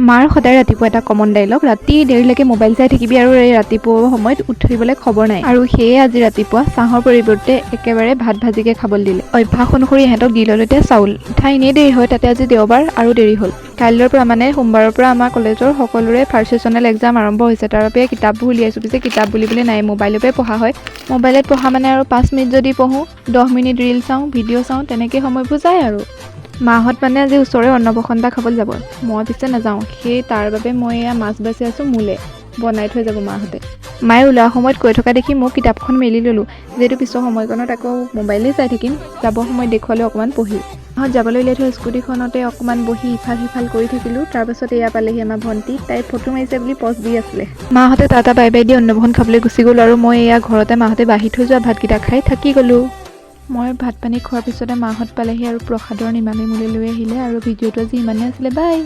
মাৰ সদায় ৰাতিপুৱা এটা কমন ডাইলগ, ৰাতি দেৰিলৈকে মোবাইল চাই থাকিবি আৰু এই ৰাতিপুৱা সময়ত উঠিবলৈ খবৰ নাই। আৰু সেয়ে আজি ৰাতিপুৱা চাহৰ পৰিৱৰ্তে একেবাৰে ভাত ভাজিকে খাবলৈ দিলে। অভ্যাস অনুসৰি ইহঁতক দি ল'লো চাউল। উঠা এনেই দেৰি হয়, তাতে আজি দেওবাৰ আৰু দেৰি হ'ল। কাইলৈৰ পৰা মানে সোমবাৰৰ পৰা আমাৰ কলেজৰ সকলোৰে ফাৰ্ষ্ট চেচনেল এক্সাম আৰম্ভ হৈছে। তাৰ বাবে কিতাপবোৰ উলিয়াইছোঁ। পিছে কিতাপ বুলিবলৈ নাই, মোবাইলতে পঢ়া হয়। মোবাইলত পঢ়া মানে আৰু 5 মিনিট যদি পঢ়োঁ, 10 মিনিট ৰিল চাওঁ, ভিডিঅ' চাওঁ, তেনেকৈ সময়বোৰ যায় আৰু। মাহঁত মানে আজি ওচৰৰে অন্নপ্ৰসন্ন খাবলৈ যাব। মই পিছে নাযাওঁ, সেই তাৰ বাবে মই এয়া মাছ বাচি আছোঁ। মোলে বনাই থৈ যাব মাহঁতে। মায়ে ওলোৱা সময়ত কৈ থকা দেখি মোক কিতাপখন মেলি ল'লোঁ, যিহেতু পিছৰ সময়কণত আকৌ মোবাইলেই চাই থাকিম। যাব সময়ত দেখুৱালে অকণমান পঢ়ি। মাহঁত যাবলৈ উলিয়াই থৈ স্কুটিখনতে অকণমান বহি ইফাল সিফাল কৰি থাকিলোঁ। তাৰপাছত এয়া পালেহি আমাৰ ভণ্টি, তাই ফটো মাৰিছে বুলি পষ্ট দি আছিলে। মাহঁতে টাটা বাই বাই দি অন্নপ্ৰসন্ন খাবলৈ গুচি গ'ল আৰু মই এয়া ঘৰতে মাহঁতে বাঢ়ি থৈ যোৱা ভাতকেইটা খাই থাকি গ'লোঁ। মই ভাত পানী খোৱাৰ পিছতে মাহঁত পালেহি আৰু প্ৰসাদৰ নিমামি মোলৈ লৈ আহিলে আৰু ভিডিঅ'টো আজি ইমানেই আছিলে। বাই।